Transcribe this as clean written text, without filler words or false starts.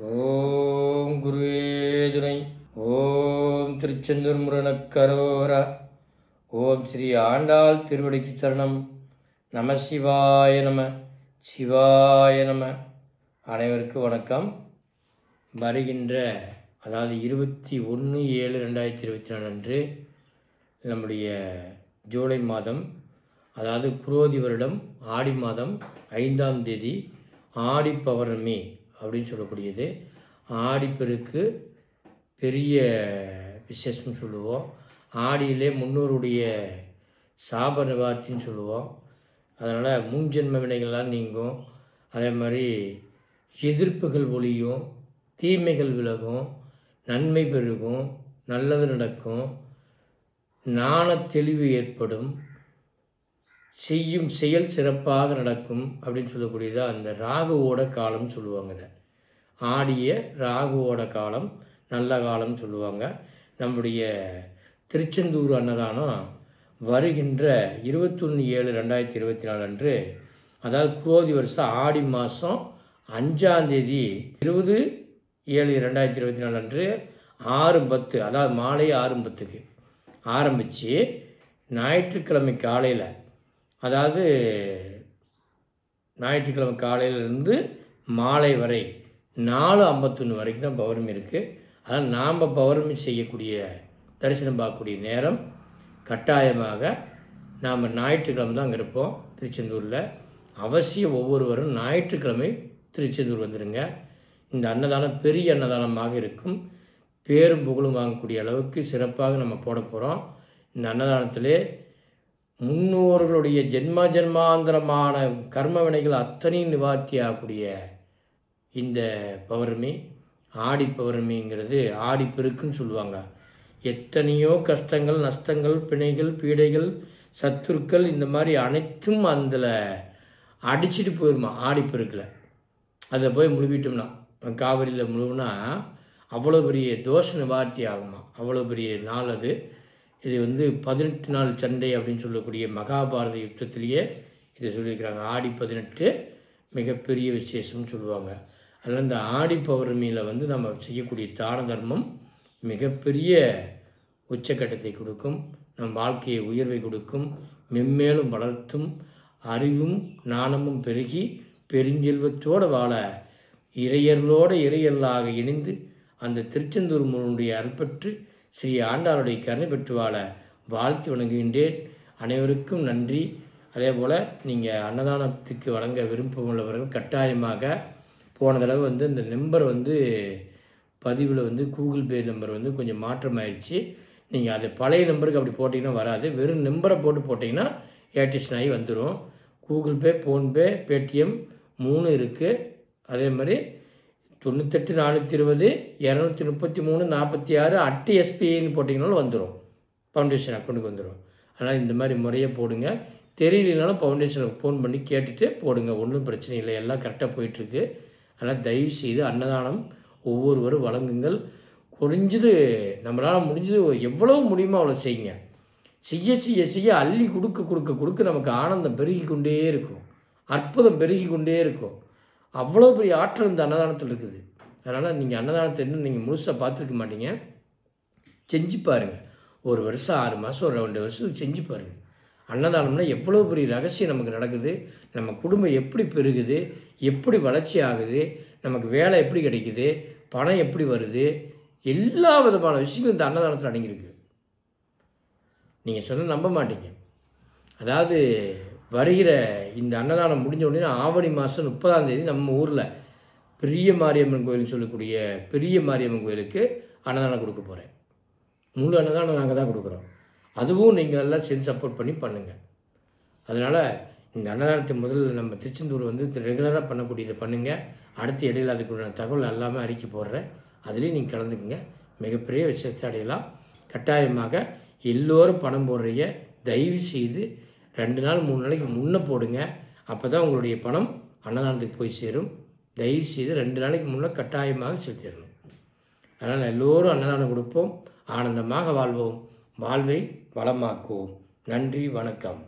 ஓம் குருவே துணை. ஓம் திருச்செந்தூர் முருகனுக்கரோரா. ஓம் ஸ்ரீ ஆண்டாள் திருவடிக்கு சரணம். நம சிவாய நம. சிவாய நம. அனைவருக்கும் வணக்கம். வருகின்ற அதாவது 21/7/2024 அன்று நம்முடைய ஜூலை மாதம், அதாவது குரோதி வருடம் ஆடி மாதம் 5ஆம் தேதி ஆடி பௌர்ணமி அப்படின்னு சொல்லக்கூடியது. ஆடிப்பெருக்கு பெரிய விசேஷம்னு சொல்லுவோம். ஆடியிலே முன்னோருடைய சாப நிவார்த்தின்னு சொல்லுவோம். அதனால் முன்ஜென்ம வினைகள்லாம் நீங்கும். அதே மாதிரி எதிர்ப்புகள் ஒழியும், தீமைகள் விலகும், நன்மை பெருகும், நல்லது நடக்கும், ஞான தெளிவு ஏற்படும், செய்யும் செயல் சிறப்பாக நடக்கும் அப்படின்னு சொல்லக்கூடியதாக அந்த ராகுவோட காலம்னு சொல்லுவாங்க. இதை ஆடிய ராகுவோட காலம் நல்ல காலம்னு சொல்லுவாங்க. நம்முடைய திருச்செந்தூர் அன்னதானம் வருகின்ற 21/7/2024 அன்று, அதாவது குரோதி வருஷம் ஆடி மாதம் 5ஆம் தேதி 20/7/2024 அன்று 6:10, அதாவது மாலை 6:10க்கு ஆரம்பித்து ஞாயிற்றுக்கிழமை காலையில், அதாவது ஞாயிற்றுக்கிழமை காலையிலேருந்து மாலை வரை 4:51 வரைக்கும் தான் பௌர்ணமி இருக்குது. அதனால் நாம் பௌர்ணமி செய்யக்கூடிய தரிசனம் பார்க்கக்கூடிய நேரம் கட்டாயமாக நாம் ஞாயிற்றுக்கிழமை தான் அங்கே இருப்போம் திருச்செந்தூரில். அவசியம் ஒவ்வொருவரும் ஞாயிற்றுக்கிழமை திருச்செந்தூர் வந்துடுங்க. இந்த அன்னதானம் பெரிய அன்னதானமாக இருக்கும். பேரும் புகழும் வாங்கக்கூடிய அளவுக்கு சிறப்பாக நம்ம போட போகிறோம். இந்த அன்னதானத்திலே முன்னோர்களுடைய ஜென்மாந்தரமான கர்ம வினைகள் அத்தனையும் நிவார்த்தி ஆகக்கூடிய இந்த பௌர்ணமி, ஆடி பௌர்ணமிங்கிறது ஆடி பெருக்குன்னு சொல்லுவாங்க. எத்தனையோ கஷ்டங்கள், நஷ்டங்கள், பிணைகள், பீடைகள், சத்துருக்கள், இந்த மாதிரி அனைத்தும் அதில் அடிச்சுட்டு போயிடுமா ஆடிப்பெருக்கில். அதில் போய் முழுவிட்டோம்னா, காவிரியில் முழுவினா அவ்வளோ பெரிய தோஷ நிவார்த்தி ஆகுமா. அவ்வளோ பெரிய நாள் அது. இது 18 நாள் சண்டை அப்படின்னு சொல்லக்கூடிய மகாபாரத யுத்தத்திலேயே இதை சொல்லியிருக்கிறாங்க. ஆடி 18 மிகப்பெரிய விசேஷம்னு சொல்லுவாங்க. அதில் இந்த ஆடி பௌர்ணமியில் நம்ம செய்யக்கூடிய தான தர்மம் மிகப்பெரிய உச்சக்கட்டத்தை கொடுக்கும். நம் வாழ்க்கையை உயர்வை கொடுக்கும், மென்மேலும் வளர்த்தும், அறிவும் ஞானமும் பெருகி பெருஞ்செல்வத்தோடு வாழ இறையர்களோடு இறையர்களாக இணைந்து அந்த திருச்செந்தூர் முருகனுடைய அருள்பெற்று ஸ்ரீ ஆண்டாளுடைய கருணை பெற்று வாழ வாழ்த்து வணங்குகின்றேன். அனைவருக்கும் நன்றி. அதே போல் நீங்கள் அன்னதானத்துக்கு வழங்க விருப்பமுள்ளவர்கள் கட்டாயமாக, போன தடவை இந்த நம்பர் பதிவில் கூகுள் பே நம்பர் கொஞ்சம் மாற்றமாயிடுச்சு. நீங்கள் அது பழைய நம்பருக்கு அப்படி போட்டிங்கன்னா வராது. வெறும் நம்பரை போட்டிங்கன்னா ஏடிஷன் ஆகி வந்துடும். கூகுள் பே, ஃபோன்பே, பேடிஎம் 3 இருக்குது. அதே மாதிரி 98 420 233 46 @SBIன்னு போட்டிங்கனாலும் வந்துடும். ஃபவுண்டேஷன் அக்கௌண்ட்டுக்கு வந்துடும். அதனால் இந்த மாதிரி முறையை போடுங்க. தெரியலனாலும் ஃபவுண்டேஷனுக்கு ஃபோன் பண்ணி கேட்டுட்டு போடுங்க. ஒன்றும் பிரச்சனை இல்லை, எல்லாம் கரெக்டாக போயிட்டுருக்கு. அதனால் தயவு செய்து அன்னதானம் ஒவ்வொருவரும் வழங்குங்கள். குறைஞ்சது நம்மளால் முடிஞ்சது எவ்வளோ முடியுமோ அவ்வளோ செய்யுங்க. செய்ய செய்ய செய்ய அள்ளி கொடுக்க நமக்கு ஆனந்தம் பெருகி கொண்டே இருக்கும், அற்புதம் பெருகி கொண்டே இருக்கும். அவ்வளோ பெரிய ஆற்றல் இந்த அன்னதானத்தில் இருக்குது. அதனால் நீங்கள் அன்னதானத்தை இன்னும் நீங்கள் முழுசாக பார்த்துருக்க மாட்டீங்க. செஞ்சு பாருங்கள். 1 வருஷம் 6 மாதம் ஒரு 2 வருஷத்துக்கு செஞ்சு பாருங்கள். அன்னதானம்னா எவ்வளோ பெரிய ரகசியம் நமக்கு நடக்குது, நம்ம குடும்பம் எப்படி பெருகுது, எப்படி வளர்ச்சி ஆகுது, நமக்கு வேலை எப்படி கிடைக்குது, பணம் எப்படி வருது, எல்லா விதமான விஷயங்களும் இந்த அன்னதானத்தில் அடங்கியிருக்கு. நீங்கள் சொன்ன நம்ப மாட்டீங்க. அதாவது வருகிற இந்த அன்னதானம் முடிஞ்ச உடனே ஆவணி மாதம் 30ஆம் தேதி நம்ம ஊரில் பெரிய மாரியம்மன் கோயில்னு சொல்லக்கூடிய பெரிய மாரியம்மன் கோயிலுக்கு அன்னதானம் கொடுக்க போகிறேன். முழு அன்னதானம் நாங்கள் தான் கொடுக்குறோம். அதுவும் நீங்கள் எல்லாம் சேர்ந்து சப்போர்ட் பண்ணி பண்ணுங்கள். அதனால் இந்த அன்னதானத்தை முதல்ல நம்ம திருச்செந்தூர் ரெகுலராக பண்ணக்கூடியதை பண்ணுங்கள். அடுத்து இடையில் அதுக்குள்ள தகவல் எல்லாமே அறிக்கை போடுறேன். அதுலேயும் நீங்கள் கலந்துக்குங்க. மிகப்பெரிய விஷயத்தை அடையலாம். கட்டாயமாக எல்லோரும் பணம் போடுறீங்க. தயவு செய்து 2 நாள் 3 நாளைக்கு முன்னே போடுங்க. அப்போ தான் உங்களுடைய பணம் அன்னதானத்துக்கு போய் சேரும். தயவு செய்து 2 நாளைக்கு முன்னே கட்டாயமாக செலுத்திடணும். அதனால் எல்லோரும் அன்னதானம் கொடுப்போம், ஆனந்தமாக வாழ்வோம், வாழ்வை வளமாக்குவோம். நன்றி, வணக்கம்.